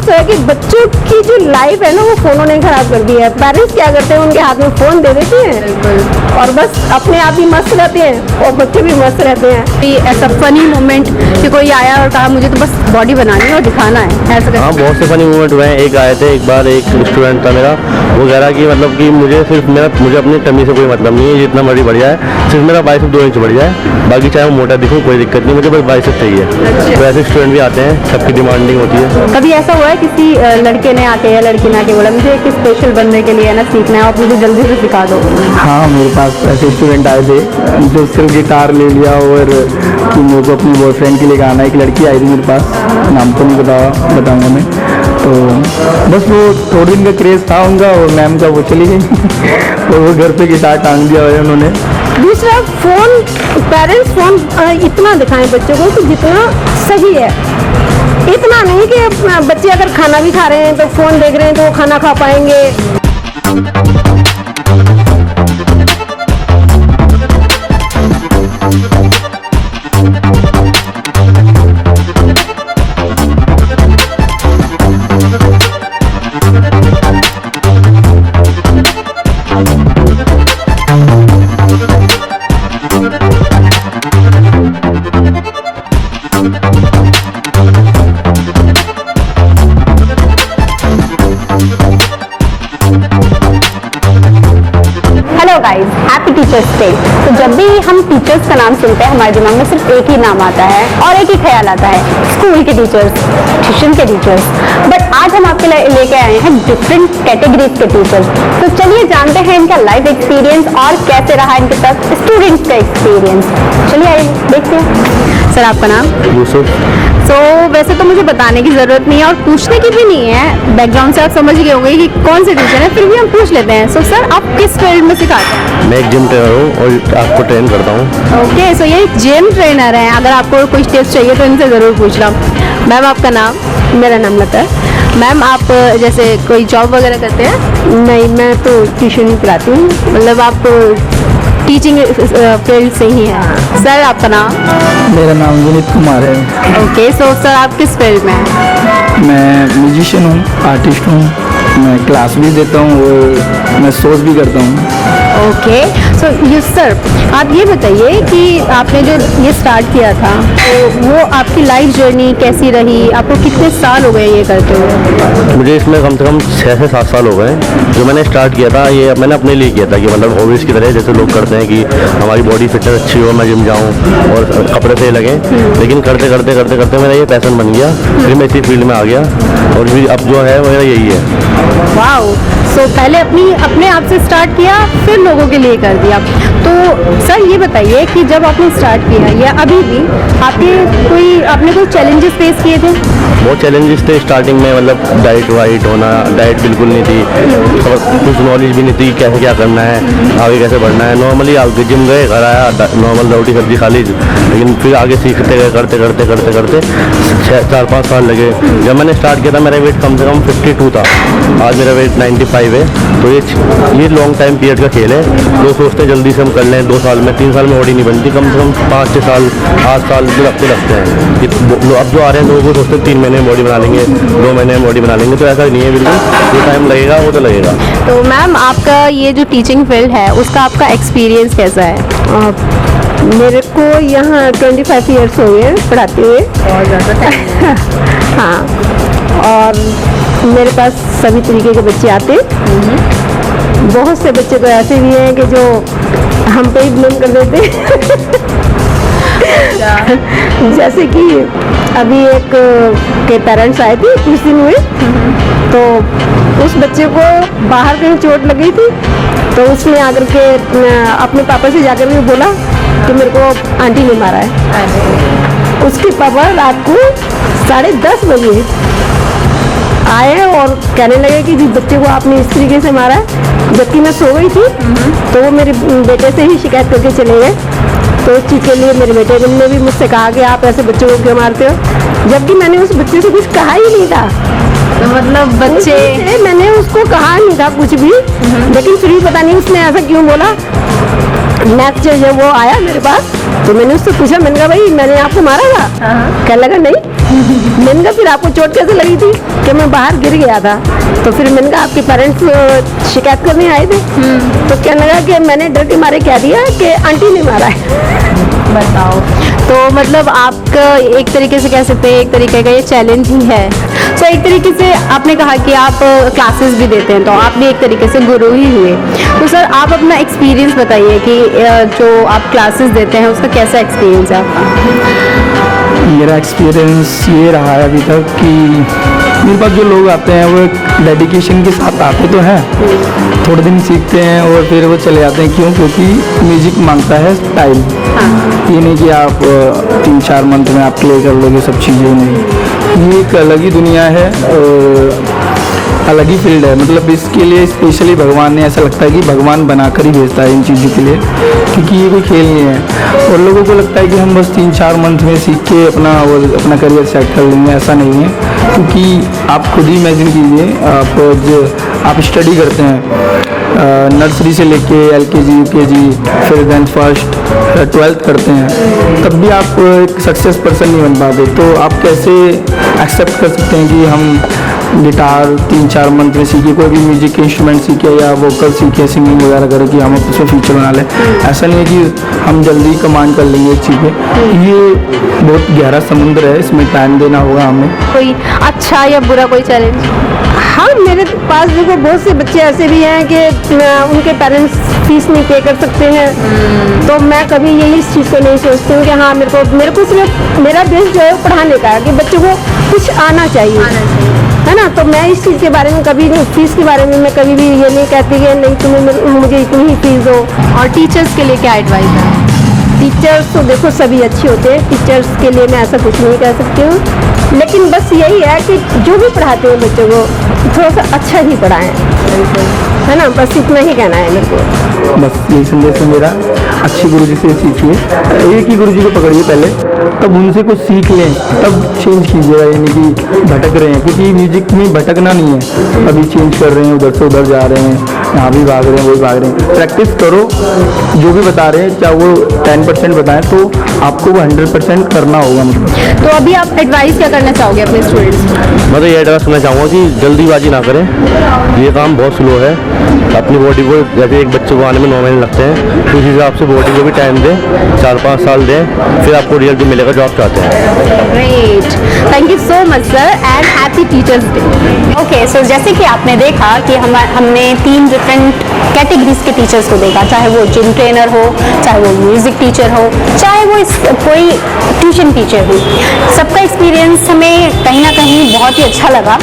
तो है कि बच्चों की जो लाइफ है ना वो फोनों ने खराब कर दी है। पेरेंट्स क्या करते हैं, उनके हाथ में फोन दे देते हैं और बस अपने आप ही मस्त रहते हैं और बच्चे भी मस्त रहते हैं। ऐसा फनी मोमेंट कि कोई आया और कहा मुझे तो बस बॉडी बनानी है और दिखाना है, ऐसा? हाँ, बहुत से फनी मोमेंट हुए हैं। एक आए थे, एक बार एक स्टूडेंट था मेरा, वो कह रहा कि मतलब कि मुझे अपनी टमी से कोई मतलब नहीं है, जितना मर्जी बढ़ जाए, सिर्फ मेरा बाइसेप 2 इंच बढ़ जाए, बाकी चाहे वो मोटा दिखूं कोई दिक्कत नहीं, मुझे बस बाइसेप चाहिए। तो ऐसे स्टूडेंट भी आते हैं, सबकी डिमांडिंग होती है। कभी ऐसा हुआ है किसी लड़के ने आके या लड़की ने आके बोला मुझे एक स्पेशल बनने के लिए ना सीखना है, आप मुझे जल्दी से सिखा दो? हाँ, मेरे पास ऐसे स्टूडेंट आए थे जो सिर्फ गिटार ले लिया और कि मेरे को अपनी बॉयफ्रेंड के लिए गाना। एक लड़की आई थी मेरे पास, नाम तो नहीं बताऊँगा मैं, तो बस वो थोड़े दिन का क्रेज़ था उनका और मैम का, वो चली गई और वो घर पे गिटार टांग दिया है उन्होंने। दूसरा, फोन, पेरेंट्स फोन इतना दिखाएं बच्चों को कि जितना सही है, इतना नहीं कि बच्चे अगर खाना भी खा रहे हैं तो फोन देख रहे हैं तो वो खाना खा पाएंगे। Hello guys, happy teachers day. तो जब भी हम टीचर्स का नाम सुनते हैं हमारे दिमाग में सिर्फ एक ही नाम आता है और एक ही ख्याल आता है, स्कूल के टीचर्स, ट्यूशन के टीचर्स। बट आज हम आपके लिए लेके आए हैं डिफरेंट कैटेगरीज के टीचर्स। तो चलिए जानते हैं इनका लाइफ एक्सपीरियंस और कैसे रहा इनके साथ स्टूडेंट्स का एक्सपीरियंस। चलिए आइए देखते हैं। सर, आपका नाम? यूसुफ। तो वैसे तो मुझे बताने की ज़रूरत नहीं है और पूछने की भी नहीं है, बैकग्राउंड से आप समझ गए होंगे कि कौन से टीचर है, फिर भी हम पूछ लेते हैं। सो सर, आप किस फील्ड में सिखाते हैं? मैं एक जिम ट्रेनर हूँ और आपको ट्रेन करता हूँ। ओके, सो ये जिम ट्रेनर हैं। अगर आपको कुछ टिप्स चाहिए तो इनसे ज़रूर पूछना। मैम, आपका नाम? मेरा नाम लता है। मैम, आप जैसे कोई जॉब वगैरह करते हैं? नहीं, मैं तो ट्यूशन ही पढ़ाती हूँ। मतलब आप टीचिंग फील्ड से ही हैं। सर, आपका नाम? मेरा नाम विनीत कुमार है। ओके, सो सर आप किस फील्ड में हैं? मैं म्यूजिशियन हूँ, आर्टिस्ट हूँ, मैं क्लास भी देता हूँ और मैं शोज भी करता हूँ। ओके, सो यस सर, आप ये बताइए कि आपने जो ये स्टार्ट किया था तो वो आपकी लाइफ जर्नी कैसी रही? आपको कितने साल हो गए ये करते हुए? मुझे इसमें कम से कम 6 से 7 साल हो गए। जो मैंने स्टार्ट किया था ये मैंने अपने लिए किया था कि मतलब हॉबीज़ की तरह, जैसे लोग करते हैं कि हमारी बॉडी फिटनेस अच्छी हो, मैं जिम जाऊँ और कपड़े सही लगें। लेकिन करते करते करते करते मेरा ये पैशन बन गया, फिर मैं इसी फील्ड में आ गया और फिर अब जो है मेरा यही है। वाओ, सो पहले अपने आप से स्टार्ट किया, फिर लोगों के लिए कर दिया। तो सर ये बताइए कि जब आपने स्टार्ट किया या अभी भी आपने कोई चैलेंजेस फेस किए थे? बहुत चैलेंजेस थे स्टार्टिंग में, मतलब डाइट वाइट होना, डाइट बिल्कुल नहीं थी, कुछ नॉलेज भी नहीं थी कैसे क्या करना है, आगे कैसे बढ़ना है। नॉर्मली आगे जिम गए, घर आया, नॉर्मल रोटी सब्जी खा ली, लेकिन फिर आगे सीखते गए, करते करते करते करते 4-5 साल लगे। जब मैंने स्टार्ट किया था मेरा वेट कम से कम 52 था, आज मेरा वेट 95 है। तो ये लॉन्ग टाइम पीरियड का खेल है। लोग सोचते हैं जल्दी से हम कर लें, 2 साल में, 3 साल में बॉडी नहीं बनती, कम से कम 5-6 साल 8 साल लगते हैं। अब जो आ रहे हैं लोग वो सोचते हैं 3 महीने में बॉडी बना लेंगे, 2 महीने में बॉडी बना लेंगे, तो ऐसा नहीं है बिल्कुल। जो टाइम लगेगा वो तो लगेगा। तो मैम, आपका ये जो टीचिंग फील्ड है उसका आपका एक्सपीरियंस कैसा है? मेरे को यहाँ 25 ईयर्स हो गए पढ़ाते हुए। बहुत ज़्यादा। हाँ, और मेरे पास सभी तरीके के बच्चे आते हैं। बहुत से बच्चे तो ऐसे भी हैं कि जो हम पे ही ब्लेम कर देते जैसे कि अभी एक के पेरेंट्स आए थे, कुछ दिन हुए, तो उस बच्चे को बाहर कहीं चोट लगी थी, तो उसने आकर के अपने पापा से जाकर के बोला कि मेरे को आंटी ने मारा है। उसके पापा रात को 10:30 बजे आए और कहने लगे कि जी बच्चे को आपने इस तरीके से मारा है, जबकि मैं सो गई थी। तो वो मेरे बेटे से ही शिकायत करके चले गए। तो उस चीज़ के लिए मेरे बेटे ने भी मुझसे कहा कि आप ऐसे बच्चों को क्यों मारते हो, जबकि मैंने उस बच्चे से कुछ कहा ही नहीं था। तो मतलब बच्चे, मैंने उसको कहा नहीं था कुछ भी, लेकिन फिर भी पता नहीं उसने ऐसा क्यों बोला। नेक्स्ट जब वो आया मेरे पास तो मैंने उससे पूछा, मैंने कहा भाई मैंने आपको मारा था? कहने लगा नहीं। मैंने कहा फिर आपको चोट कैसे लगी थी? कि मैं बाहर गिर गया था। तो फिर मैंने कहा आपके पेरेंट्स शिकायत करने आए थे। तो कहने लगा कि मैंने डर के मारे कह दिया कि आंटी ने मारा है। बताओ, तो मतलब आपका एक तरीके से कह सकते हैं, एक तरीके का ये चैलेंज ही है। तो एक तरीके से आपने कहा कि आप क्लासेस भी देते हैं, तो आप भी एक तरीके से गुरु ही हुए। तो सर आप अपना एक्सपीरियंस बताइए कि जो आप क्लासेस देते हैं उसका कैसा एक्सपीरियंस है आपका? मेरा एक्सपीरियंस ये रहा है अभी तक कि मेरे पास जो लोग आते हैं वो डेडिकेशन के साथ आते तो हैं, थोड़े दिन सीखते हैं और फिर वो चले जाते हैं। क्यों? क्योंकि म्यूजिक मांगता है टाइम। ये नहीं कि आप 3-4 मंथ में आप प्ले कर लोगे सब चीज़ें, नहीं। ये एक अलग ही दुनिया है और अलग ही फील्ड है। मतलब इसके लिए स्पेशली भगवान ने, ऐसा लगता है कि भगवान बनाकर ही भेजता है इन चीज़ों के लिए, क्योंकि ये कोई खेल नहीं है। और लोगों को लगता है कि हम बस 3-4 मंथ में सीख के अपना करियर सेट कर लेंगे, ऐसा नहीं है। क्योंकि आप खुद ही इमेजिन कीजिए, आप स्टडी करते हैं नर्सरी से लेके LKG UKG, फिर देन फर्स्ट 12th करते हैं, तब भी आप एक सक्सेस पर्सन नहीं बन पाते। तो आप कैसे एक्सेप्ट कर सकते हैं कि हम गिटार 3-4 मंथ में सीखे, कोई भी म्यूजिक इंस्ट्रूमेंट सीखे या वोकल सीखे, सिंगिंग वगैरह करें कि हम उसमें फ्यूचर बना लें? ऐसा नहीं है कि हम जल्दी कमांड कर लेंगे एक चीज़ पे। ये बहुत गहरा समुद्र है, इसमें टाइम देना होगा हमें। कोई अच्छा या बुरा कोई चैलेंज? हाँ, मेरे पास देखो बहुत से बच्चे ऐसे भी हैं कि उनके पेरेंट्स फीस नहीं पे कर सकते हैं। तो मैं कभी यही इस चीज़ को नहीं सोचती हूँ कि हाँ मेरे को सिर्फ मेरा बेस जो है वो पढ़ाने का है कि बच्चों को कुछ आना चाहिए, है ना। तो मैं इस चीज़ के बारे में कभी नहीं, फीस के बारे में मैं कभी भी ये नहीं कहती कि नहीं तुम्हें मुझे इतनी ही फीस दो। और टीचर्स के लिए क्या एडवाइस है? टीचर्स तो देखो सभी अच्छे होते हैं, टीचर्स के लिए मैं ऐसा कुछ नहीं कह सकती हूँ, लेकिन बस यही है कि जो भी पढ़ाते हैं बच्चों को थोड़ा सा अच्छा ही पढ़ाएं, है ना। बस इतना ही कहना है मेरे को। बस यही संदेश है मेरा, अच्छे गुरुजी से सीखिए, एक ही गुरुजी को पकड़िए पहले, तब उनसे कुछ सीख लें, तब चेंज कीजिएगा। यानी कि भटक रहे हैं, क्योंकि म्यूजिक में भटकना नहीं है, अभी चेंज कर रहे हैं, उधर से उधर जा रहे हैं, यहाँ भी भाग रहे हैं, वही भाग रहे हैं। प्रैक्टिस करो, जो भी बता रहे हैं, चाहे वो 10% बताएं तो आपको वो 100% करना होगा। मतलब तो अभी आप एडवाइस क्या करना चाहोगे अपने स्टूडेंट्स को? मैं तो ये एडवाइस करना चाहूँगा कि जल्दीबाजी ना करें, ये काम बहुत स्लो है। अपनी बॉडी को, जैसे एक बच्चे को आने में 9 महीने लगते हैं, तो उस हिसाब से बॉडी को भी टाइम दें, 4-5 साल दें, फिर आपको रिजल्ट मिलेगा जो आप चाहते हैं। Great, thank you so much sir and happy teachers day. Okay, so जैसे कि आपने देखा कि हमने 3 डिफरेंट कैटेगरीज के टीचर्स को देखा, चाहे वो जिम ट्रेनर हो, चाहे वो म्यूजिक टीचर हो, चाहे वो कोई ट्यूशन टीचर हो। सबका एक्सपीरियंस हमें कहीं ना कहीं बहुत ही अच्छा लगा।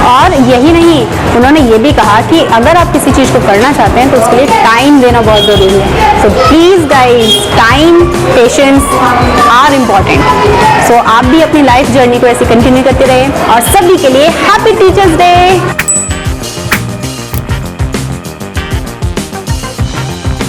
और यही नहीं, उन्होंने ये भी कहा कि अगर आप किसी चीज़ को करना चाहते हैं तो उसके लिए टाइम देना बहुत ज़रूरी है। So please guys, time, patience are important. So आप भी अपनी लाइफ जर्नी को ऐसे कंटिन्यू करते रहे। और सभी के लिए हैप्पी टीचर्स डे।